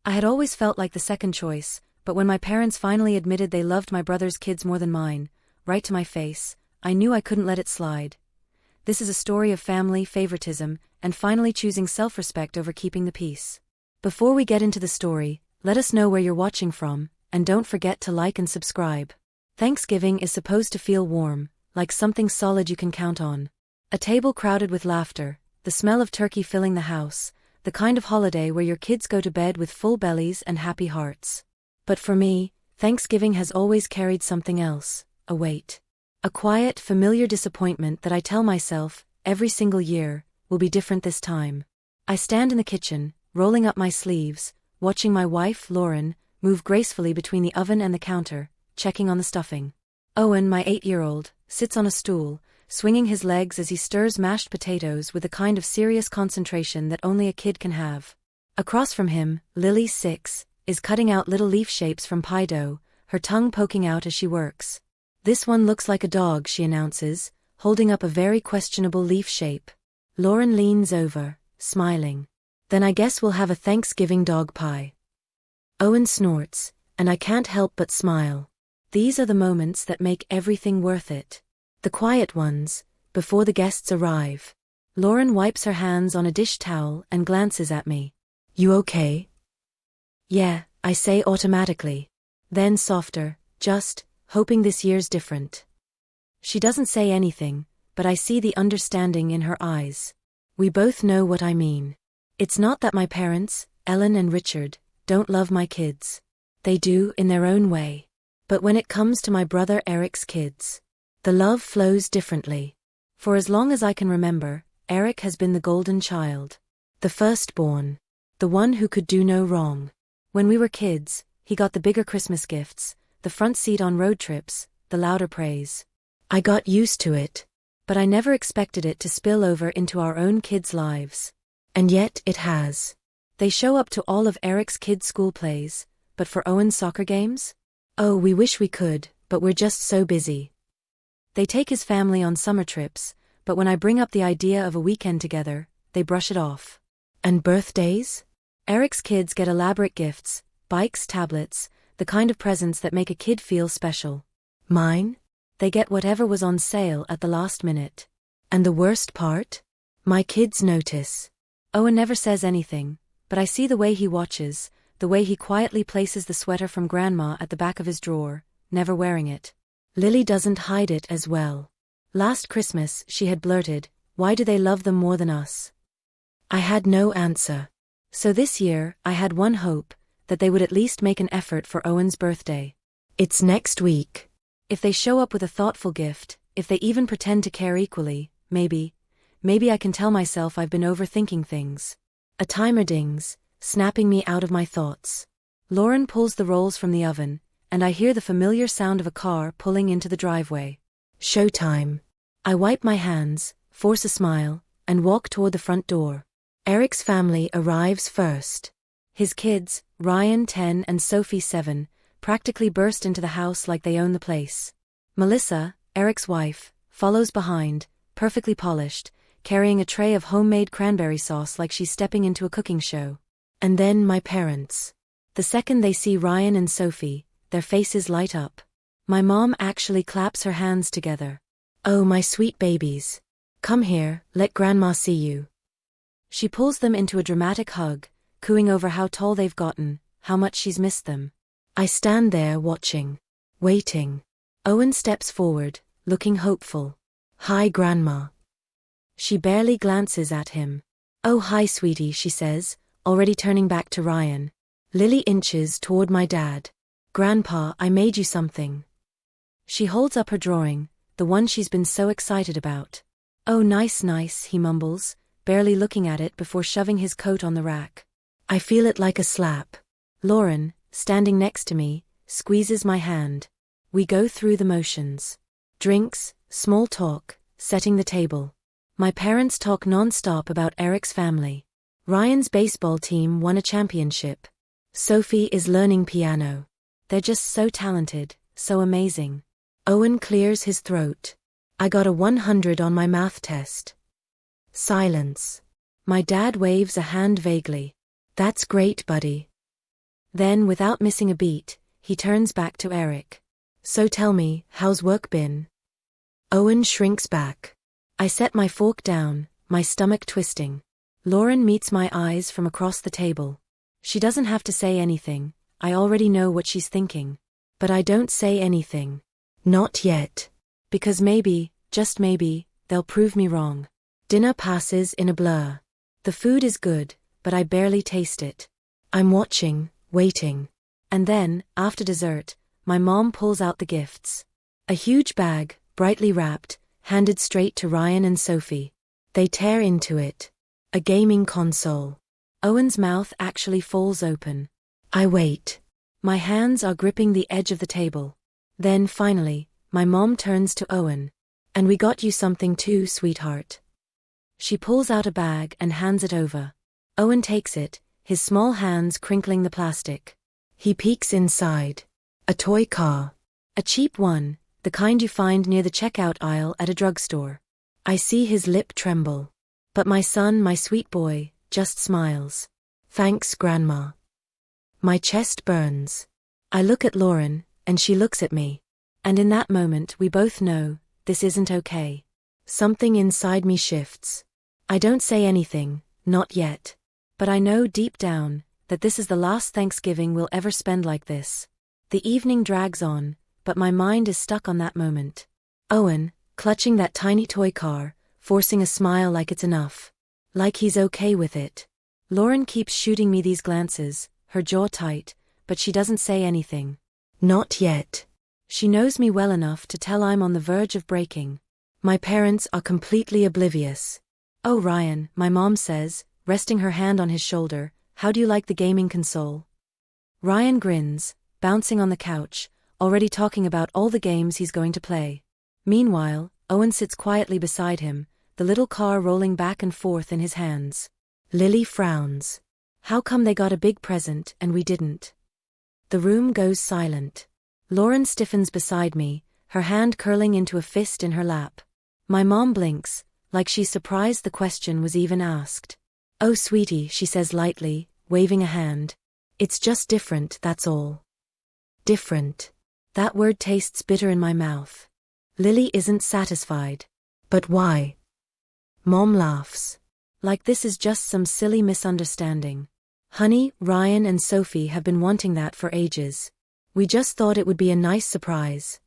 I had always felt like the second choice, but when my parents finally admitted they loved my brother's kids more than mine, right to my face, I knew I couldn't let it slide. This is a story of family, favoritism, and finally choosing self-respect over keeping the peace. Before we get into the story, let us know where you're watching from, and don't forget to like and subscribe. Thanksgiving is supposed to feel warm, like something solid you can count on. A table crowded with laughter, the smell of turkey filling the house, the kind of holiday where your kids go to bed with full bellies and happy hearts. But for me, Thanksgiving has always carried something else, a weight. A quiet, familiar disappointment that I tell myself, every single year, will be different this time. I stand in the kitchen, rolling up my sleeves, watching my wife, Lauren, move gracefully between the oven and the counter, checking on the stuffing. Owen, my 8-year-old, sits on a stool, swinging his legs as he stirs mashed potatoes with the kind of serious concentration that only a kid can have. Across from him, Lily, 6, is cutting out little leaf shapes from pie dough, her tongue poking out as she works. "This one looks like a dog," she announces, holding up a very questionable leaf shape. Lauren leans over, smiling. "Then I guess we'll have a Thanksgiving dog pie." Owen snorts, and I can't help but smile. These are the moments that make everything worth it. The quiet ones, before the guests arrive. Lauren wipes her hands on a dish towel and glances at me. "You okay?" "Yeah," I say automatically. Then softer, just, hoping this year's different. She doesn't say anything, but I see the understanding in her eyes. We both know what I mean. It's not that my parents, Ellen and Richard, don't love my kids. They do in their own way. But when it comes to my brother Eric's kids, the love flows differently. For as long as I can remember, Eric has been the golden child. The firstborn. The one who could do no wrong. When we were kids, he got the bigger Christmas gifts, the front seat on road trips, the louder praise. I got used to it. But I never expected it to spill over into our own kids' lives. And yet it has. They show up to all of Eric's kids' school plays, but for Owen's soccer games? Oh, we wish we could, but we're just so busy. They take his family on summer trips, but when I bring up the idea of a weekend together, they brush it off. And birthdays? Eric's kids get elaborate gifts, bikes, tablets, the kind of presents that make a kid feel special. Mine? They get whatever was on sale at the last minute. And the worst part? My kids notice. Owen never says anything, but I see the way he watches, the way he quietly places the sweater from Grandma at the back of his drawer, never wearing it. Lily doesn't hide it as well. Last Christmas she had blurted, "Why do they love them more than us?" I had no answer. So this year I had one hope, that they would at least make an effort for Owen's birthday. It's next week. If they show up with a thoughtful gift, if they even pretend to care equally, maybe I can tell myself I've been overthinking things. A timer dings, snapping me out of my thoughts. Lauren pulls the rolls from the oven, and I hear the familiar sound of a car pulling into the driveway. Showtime. I wipe my hands, force a smile, and walk toward the front door. Eric's family arrives first. His kids, Ryan 10 and Sophie 7, practically burst into the house like they own the place. Melissa, Eric's wife, follows behind, perfectly polished, carrying a tray of homemade cranberry sauce like she's stepping into a cooking show. And then my parents. The second they see Ryan and Sophie, their faces light up. My mom actually claps her hands together. "Oh, my sweet babies. Come here, let Grandma see you." She pulls them into a dramatic hug, cooing over how tall they've gotten, how much she's missed them. I stand there watching, waiting. Owen steps forward, looking hopeful. "Hi, Grandma." She barely glances at him. "Oh, hi, sweetie," she says, already turning back to Ryan. Lily inches toward my dad. "Grandpa, I made you something." She holds up her drawing, the one she's been so excited about. "Oh, nice, nice," he mumbles, barely looking at it before shoving his coat on the rack. I feel it like a slap. Lauren, standing next to me, squeezes my hand. We go through the motions. Drinks, small talk, setting the table. My parents talk non-stop about Eric's family. Ryan's baseball team won a championship. Sophie is learning piano. They're just so talented, so amazing. Owen clears his throat. "I got a 100 on my math test." Silence. My dad waves a hand vaguely. "That's great, buddy." Then, without missing a beat, he turns back to Eric. So tell me, how's work been? Owen shrinks back. I set my fork down, my stomach twisting. Lauren meets my eyes from across the table. She doesn't have to say anything, I already know what she's thinking. But I don't say anything. Not yet. Because maybe, just maybe, they'll prove me wrong. Dinner passes in a blur. The food is good, but I barely taste it. I'm watching, waiting. And then, after dessert, my mom pulls out the gifts. A huge bag, brightly wrapped, handed straight to Ryan and Sophie. They tear into it. A gaming console. Owen's mouth actually falls open. I wait. My hands are gripping the edge of the table. Then, finally, my mom turns to Owen. And we got you something too, sweetheart. She pulls out a bag and hands it over. Owen takes it, his small hands crinkling the plastic. He peeks inside. A toy car. A cheap one, the kind you find near the checkout aisle at a drugstore. I see his lip tremble. But my son, my sweet boy, just smiles. Thanks, Grandma. My chest burns. I look at Lauren, and she looks at me. And in that moment we both know, this isn't okay. Something inside me shifts. I don't say anything, not yet. But I know deep down, that this is the last Thanksgiving we'll ever spend like this. The evening drags on, but my mind is stuck on that moment. Owen, clutching that tiny toy car, forcing a smile like it's enough. Like he's okay with it. Lauren keeps shooting me these glances, her jaw tight, but she doesn't say anything. Not yet. She knows me well enough to tell I'm on the verge of breaking. My parents are completely oblivious. Oh Ryan, my mom says, resting her hand on his shoulder, how do you like the gaming console? Ryan grins, bouncing on the couch, already talking about all the games he's going to play. Meanwhile, Owen sits quietly beside him, the little car rolling back and forth in his hands. Lily frowns. How come they got a big present and we didn't? The room goes silent. Lauren stiffens beside me, her hand curling into a fist in her lap. My mom blinks, like she's surprised the question was even asked. Oh sweetie, she says lightly, waving a hand. It's just different, that's all. Different. That word tastes bitter in my mouth. Lily isn't satisfied. But why? Mom laughs. Like this is just some silly misunderstanding. Honey, Ryan and Sophie have been wanting that for ages. We just thought it would be a nice surprise.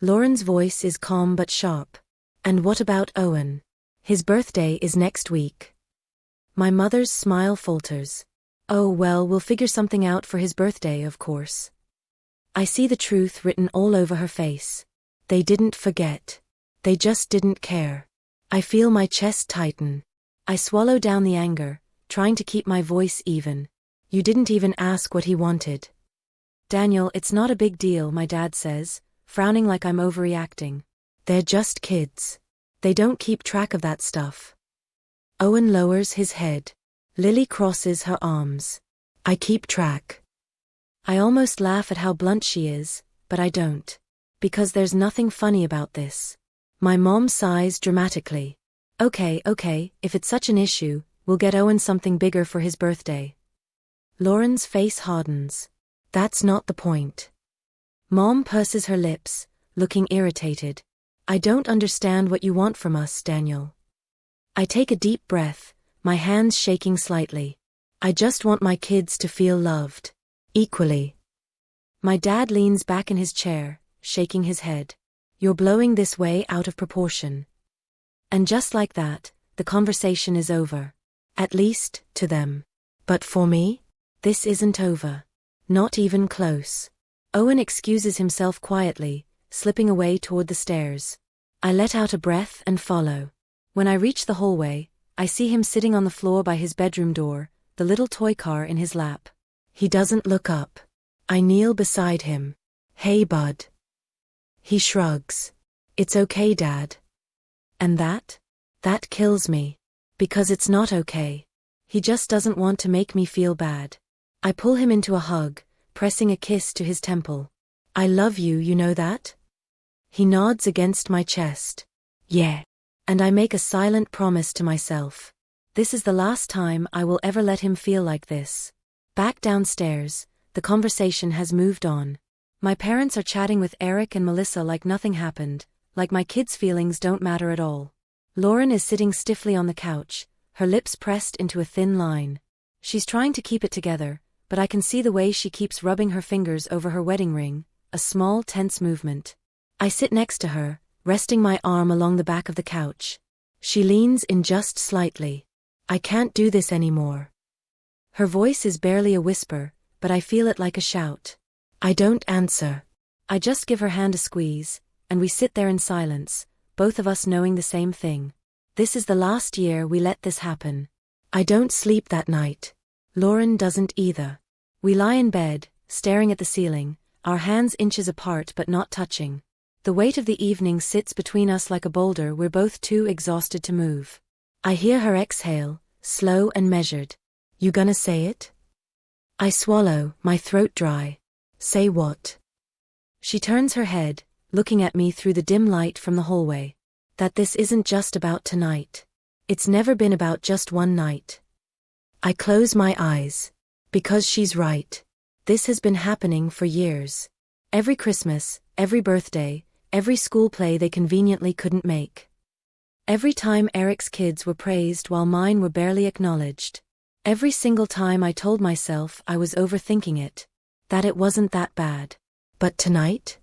Lauren's voice is calm but sharp. And what about Owen? His birthday is next week. My mother's smile falters. Oh well, we'll figure something out for his birthday, of course. I see the truth written all over her face. They didn't forget. They just didn't care. I feel my chest tighten. I swallow down the anger, trying to keep my voice even. You didn't even ask what he wanted. Daniel, it's not a big deal, my dad says, frowning like I'm overreacting. They're just kids. They don't keep track of that stuff. Owen lowers his head. Lily crosses her arms. I keep track. I almost laugh at how blunt she is, but I don't. Because there's nothing funny about this. My mom sighs dramatically. Okay, if it's such an issue, we'll get Owen something bigger for his birthday. Lauren's face hardens. That's not the point. Mom purses her lips, looking irritated. I don't understand what you want from us, Daniel. I take a deep breath, my hands shaking slightly. I just want my kids to feel loved. Equally. My dad leans back in his chair, shaking his head. You're blowing this way out of proportion. And just like that, the conversation is over. At least, to them. But for me? This isn't over. Not even close. Owen excuses himself quietly, slipping away toward the stairs. I let out a breath and follow. When I reach the hallway, I see him sitting on the floor by his bedroom door, the little toy car in his lap. He doesn't look up. I kneel beside him. Hey, bud. He shrugs. It's okay, Dad. And that? That kills me. Because it's not okay. He just doesn't want to make me feel bad. I pull him into a hug, pressing a kiss to his temple. I love you, you know that? He nods against my chest. Yeah. And I make a silent promise to myself. This is the last time I will ever let him feel like this. Back downstairs, the conversation has moved on. My parents are chatting with Eric and Melissa like nothing happened, like my kids' feelings don't matter at all. Lauren is sitting stiffly on the couch, her lips pressed into a thin line. She's trying to keep it together, but I can see the way she keeps rubbing her fingers over her wedding ring, a small, tense movement. I sit next to her, resting my arm along the back of the couch. She leans in just slightly. I can't do this anymore. Her voice is barely a whisper, but I feel it like a shout. I don't answer. I just give her hand a squeeze, and we sit there in silence, both of us knowing the same thing. This is the last year we let this happen. I don't sleep that night. Lauren doesn't either. We lie in bed, staring at the ceiling, our hands inches apart but not touching. The weight of the evening sits between us like a boulder we're both too exhausted to move. I hear her exhale, slow and measured. You gonna say it? I swallow, my throat dry. Say what? She turns her head, looking at me through the dim light from the hallway. That this isn't just about tonight. It's never been about just one night. I close my eyes. Because she's right. This has been happening for years. Every Christmas, every birthday, every school play they conveniently couldn't make. Every time Eric's kids were praised while mine were barely acknowledged. Every single time I told myself I was overthinking it. That it wasn't that bad. But tonight,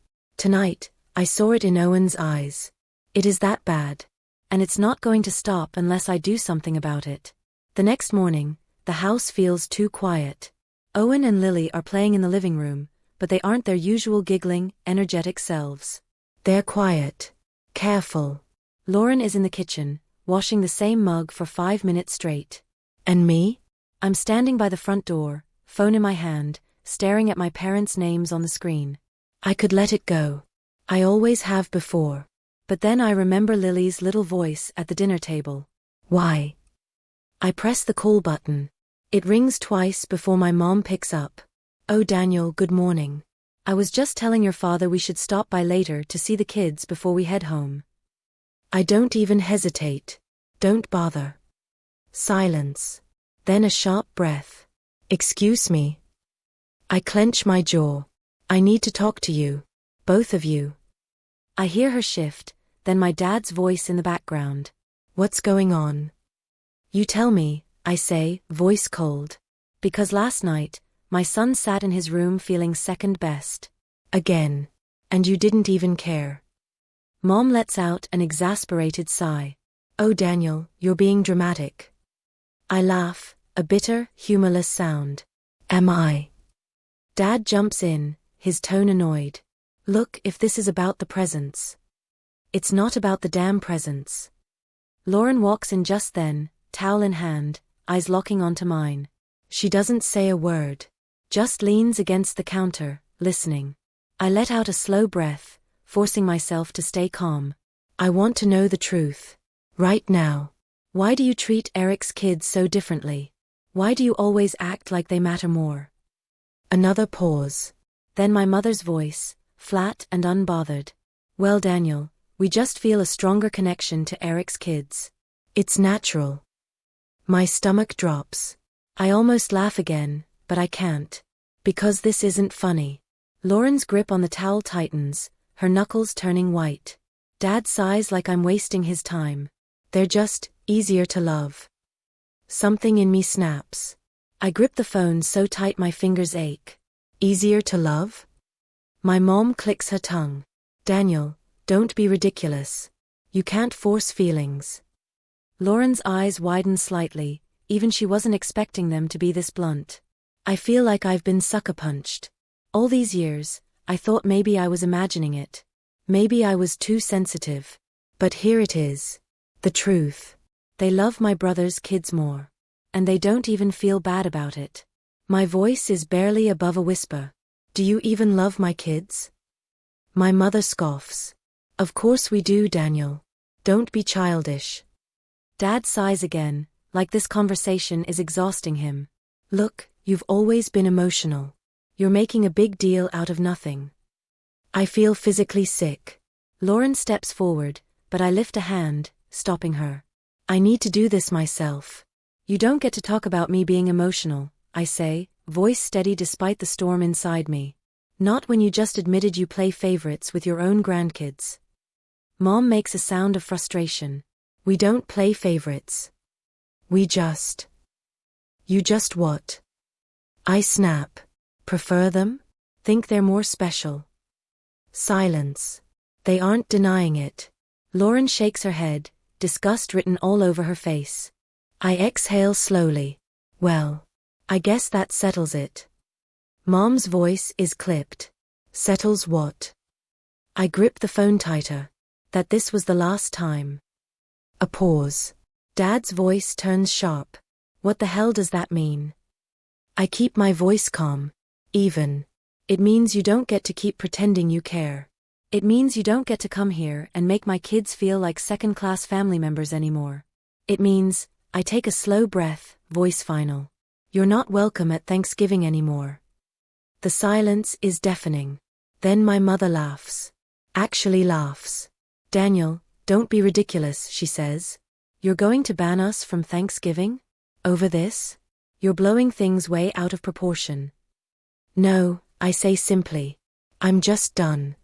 I saw it in Owen's eyes. It is that bad. And it's not going to stop unless I do something about it. The next morning, the house feels too quiet. Owen and Lily are playing in the living room, but they aren't their usual giggling, energetic selves. They're quiet. Careful. Lauren is in the kitchen, washing the same mug for 5 minutes straight. And me? I'm standing by the front door, phone in my hand, staring at my parents' names on the screen. I could let it go. I always have before. But then I remember Lily's little voice at the dinner table. Why? I press the call button. It rings twice before my mom picks up. Oh Daniel, good morning. I was just telling your father we should stop by later to see the kids before we head home. I don't even hesitate. Don't bother. Silence. Then a sharp breath. Excuse me. I clench my jaw. I need to talk to you. Both of you. I hear her shift, then my dad's voice in the background. What's going on? You tell me, I say, voice cold. Because last night, my son sat in his room feeling second best. Again. And you didn't even care. Mom lets out an exasperated sigh. Oh Daniel, you're being dramatic. I laugh, a bitter, humorless sound. Am I? Dad jumps in, his tone annoyed. Look, if this is about the presents. It's not about the damn presents. Lauren walks in just then, towel in hand, eyes locking onto mine. She doesn't say a word. Just leans against the counter, listening. I let out a slow breath, forcing myself to stay calm. I want to know the truth. Right now. Why do you treat Eric's kids so differently? Why do you always act like they matter more? Another pause. Then my mother's voice, flat and unbothered. Well Daniel, we just feel a stronger connection to Eric's kids. It's natural. My stomach drops. I almost laugh again, but I can't. Because this isn't funny. Lauren's grip on the towel tightens, her knuckles turning white. Dad sighs like I'm wasting his time. They're just easier to love. Something in me snaps. I grip the phone so tight my fingers ache. Easier to love? My mom clicks her tongue. Daniel, don't be ridiculous. You can't force feelings. Lauren's eyes widen slightly, even she wasn't expecting them to be this blunt. I feel like I've been sucker punched. All these years, I thought maybe I was imagining it. Maybe I was too sensitive. But here it is. The truth. They love my brother's kids more. And they don't even feel bad about it. My voice is barely above a whisper. Do you even love my kids? My mother scoffs. Of course we do, Daniel. Don't be childish. Dad sighs again, like this conversation is exhausting him. Look, you've always been emotional. You're making a big deal out of nothing. I feel physically sick. Lauren steps forward, but I lift a hand, stopping her. I need to do this myself. You don't get to talk about me being emotional, I say, voice steady despite the storm inside me. Not when you just admitted you play favorites with your own grandkids. Mom makes a sound of frustration. We don't play favorites. We just. You just what? I snap. Prefer them? Think they're more special? Silence. They aren't denying it. Lauren shakes her head, disgust written all over her face. I exhale slowly. Well, I guess that settles it. Mom's voice is clipped. Settles what? I grip the phone tighter. That this was the last time. A pause. Dad's voice turns sharp. What the hell does that mean? I keep my voice calm. Even. It means you don't get to keep pretending you care. It means you don't get to come here and make my kids feel like second-class family members anymore. It means, I take a slow breath, voice final. You're not welcome at Thanksgiving anymore. The silence is deafening. Then my mother laughs. Actually laughs. Daniel, don't be ridiculous, she says. You're going to ban us from Thanksgiving? Over this? You're blowing things way out of proportion. No, I say simply. I'm just done.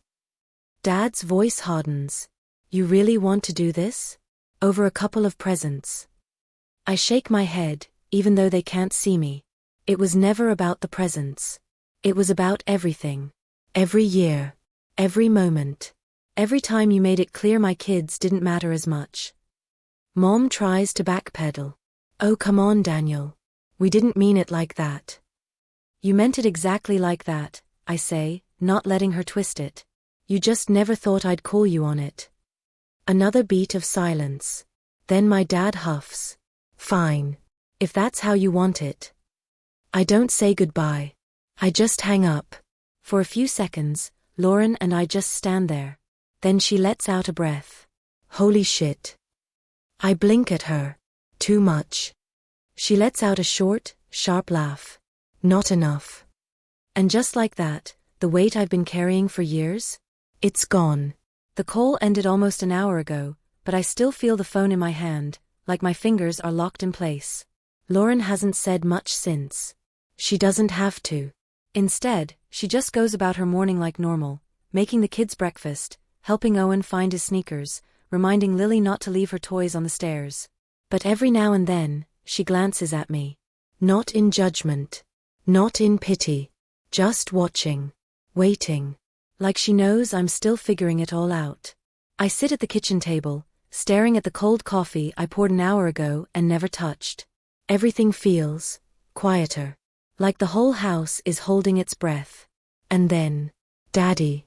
Dad's voice hardens. You really want to do this? Over a couple of presents. I shake my head, even though they can't see me. It was never about the presents. It was about everything. Every year. Every moment. Every time you made it clear my kids didn't matter as much. Mom tries to backpedal. Oh, come on, Daniel. We didn't mean it like that. You meant it exactly like that, I say, not letting her twist it. You just never thought I'd call you on it. Another beat of silence. Then my dad huffs. Fine. If that's how you want it. I don't say goodbye. I just hang up. For a few seconds, Lauren and I just stand there. Then she lets out a breath. Holy shit. I blink at her. Too much. She lets out a short, sharp laugh. Not enough. And just like that, the weight I've been carrying for years? It's gone. The call ended almost an hour ago, but I still feel the phone in my hand, like my fingers are locked in place. Lauren hasn't said much since. She doesn't have to. Instead, she just goes about her morning like normal, making the kids breakfast, helping Owen find his sneakers, reminding Lily not to leave her toys on the stairs. But every now and then, she glances at me. Not in judgment. Not in pity. Just watching. Waiting. Like she knows I'm still figuring it all out. I sit at the kitchen table, staring at the cold coffee I poured an hour ago and never touched. Everything feels quieter. Like the whole house is holding its breath. And then, Daddy.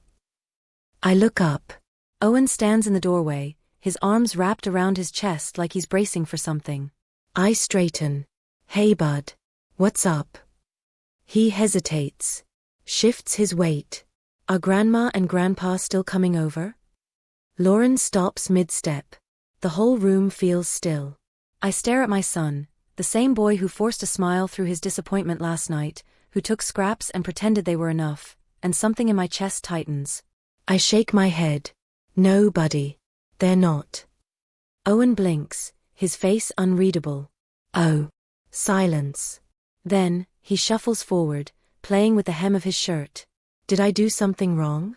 I look up. Owen stands in the doorway, his arms wrapped around his chest like he's bracing for something. I straighten. Hey bud. What's up? He hesitates. Shifts his weight. Are Grandma and Grandpa still coming over? Lauren stops mid-step. The whole room feels still. I stare at my son, the same boy who forced a smile through his disappointment last night, who took scraps and pretended they were enough, and something in my chest tightens. I shake my head. No, buddy. They're not. Owen blinks, his face unreadable. Oh. Silence. Then, he shuffles forward, playing with the hem of his shirt. Did I do something wrong?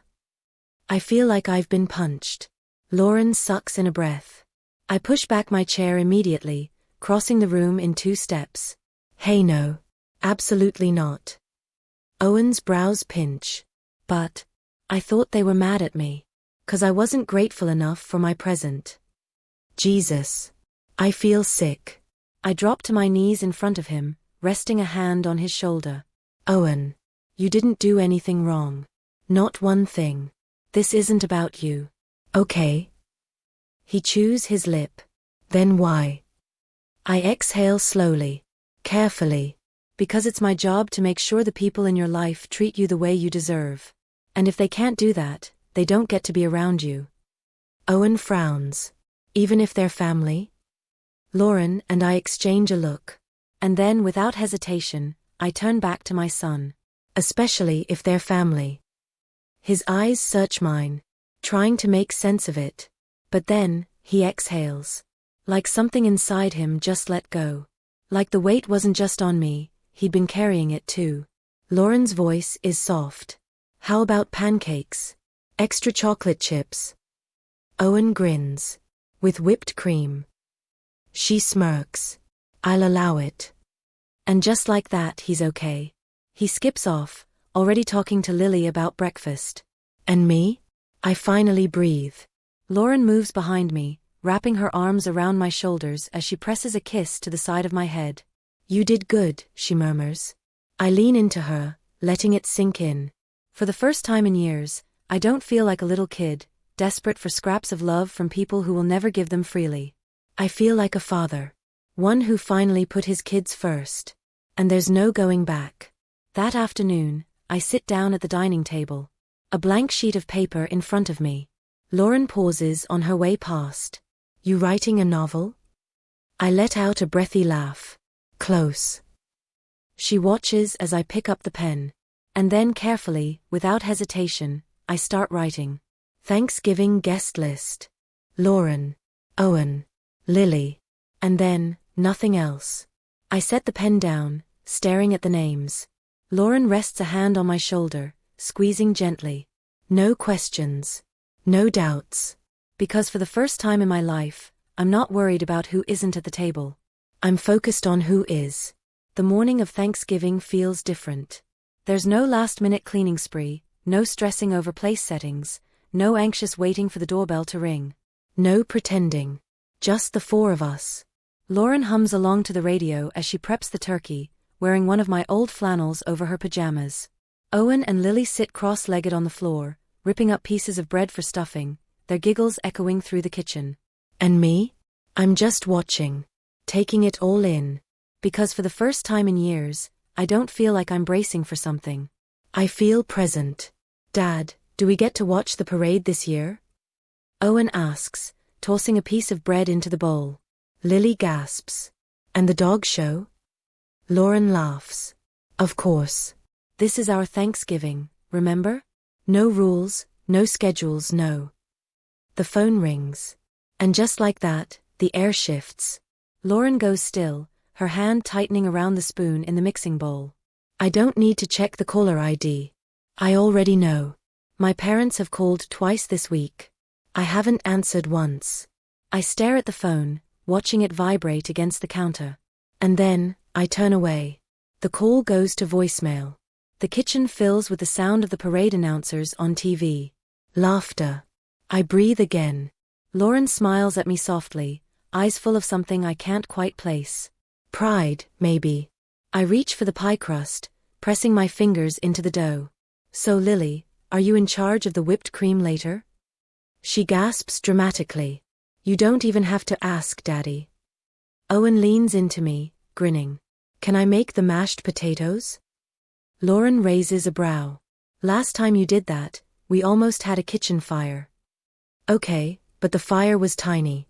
I feel like I've been punched. Lauren sucks in a breath. I push back my chair immediately, crossing the room in 2 steps. Hey no. Absolutely not. Owen's brows pinch. But, I thought they were mad at me. 'Cause I wasn't grateful enough for my present. Jesus. I feel sick. I drop to my knees in front of him, resting a hand on his shoulder. Owen. You didn't do anything wrong. Not one thing. This isn't about you. Okay. He chews his lip. Then why? I exhale slowly. Carefully. Because it's my job to make sure the people in your life treat you the way you deserve. And if they can't do that, they don't get to be around you. Owen frowns. Even if they're family? Lauren and I exchange a look. And then, without hesitation, I turn back to my son. Especially if they're family. His eyes search mine, trying to make sense of it. But then, he exhales. Like something inside him just let go. Like the weight wasn't just on me, he'd been carrying it too. Lauren's voice is soft. How about pancakes? Extra chocolate chips? Owen grins. With whipped cream. She smirks. I'll allow it. And just like that, he's okay. He skips off, already talking to Lily about breakfast. And me? I finally breathe. Lauren moves behind me, wrapping her arms around my shoulders as she presses a kiss to the side of my head. You did good, she murmurs. I lean into her, letting it sink in. For the first time in years, I don't feel like a little kid, desperate for scraps of love from people who will never give them freely. I feel like a father. One who finally put his kids first. And there's no going back. That afternoon, I sit down at the dining table. A blank sheet of paper in front of me. Lauren pauses on her way past. You writing a novel? I let out a breathy laugh. Close. She watches as I pick up the pen. And then carefully, without hesitation, I start writing. Thanksgiving guest list. Lauren. Owen. Lily. And then, nothing else. I set the pen down, staring at the names. Lauren rests a hand on my shoulder, squeezing gently. No questions. No doubts. Because for the first time in my life, I'm not worried about who isn't at the table. I'm focused on who is. The morning of Thanksgiving feels different. There's no last-minute cleaning spree, no stressing over place settings, no anxious waiting for the doorbell to ring. No pretending. Just the four of us. Lauren hums along to the radio as she preps the turkey, wearing one of my old flannels over her pajamas. Owen and Lily sit cross-legged on the floor, ripping up pieces of bread for stuffing, their giggles echoing through the kitchen. And me? I'm just watching. Taking it all in. Because for the first time in years, I don't feel like I'm bracing for something. I feel present. Dad, do we get to watch the parade this year? Owen asks, tossing a piece of bread into the bowl. Lily gasps. And the dog show? Lauren laughs. Of course. This is our Thanksgiving, remember? No rules, no schedules, no. The phone rings. And just like that, the air shifts. Lauren goes still, her hand tightening around the spoon in the mixing bowl. I don't need to check the caller ID. I already know. My parents have called twice this week. I haven't answered once. I stare at the phone, watching it vibrate against the counter. And then, I turn away. The call goes to voicemail. The kitchen fills with the sound of the parade announcers on TV. Laughter. I breathe again. Lauren smiles at me softly, eyes full of something I can't quite place. Pride, maybe. I reach for the pie crust, pressing my fingers into the dough. So Lily, are you in charge of the whipped cream later? She gasps dramatically. You don't even have to ask, Daddy. Owen leans into me, grinning. Can I make the mashed potatoes? Lauren raises a brow. Last time you did that, we almost had a kitchen fire. Okay, but the fire was tiny.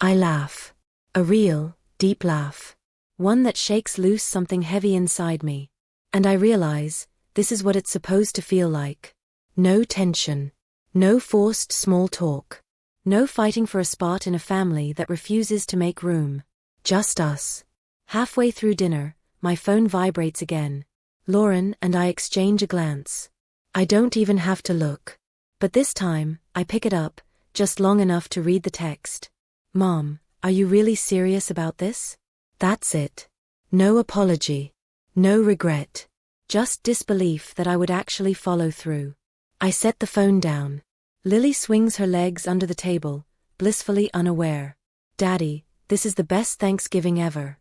I laugh. A real, deep laugh. One that shakes loose something heavy inside me. And I realize, this is what it's supposed to feel like. No tension. No forced small talk. No fighting for a spot in a family that refuses to make room. Just us. Halfway through dinner, my phone vibrates again. Lauren and I exchange a glance. I don't even have to look. But this time, I pick it up, just long enough to read the text. Mom, are you really serious about this? That's it. No apology. No regret. Just disbelief that I would actually follow through. I set the phone down. Lily swings her legs under the table, blissfully unaware. Daddy, this is the best Thanksgiving ever.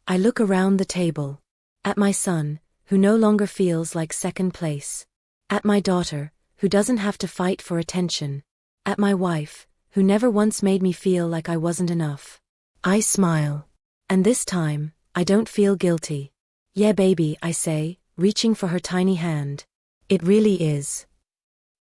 I look around the table. At my son, who no longer feels like second place. At my daughter, who doesn't have to fight for attention. At my wife, who never once made me feel like I wasn't enough. I smile. And this time, I don't feel guilty. Yeah, baby, I say, reaching for her tiny hand. It really is.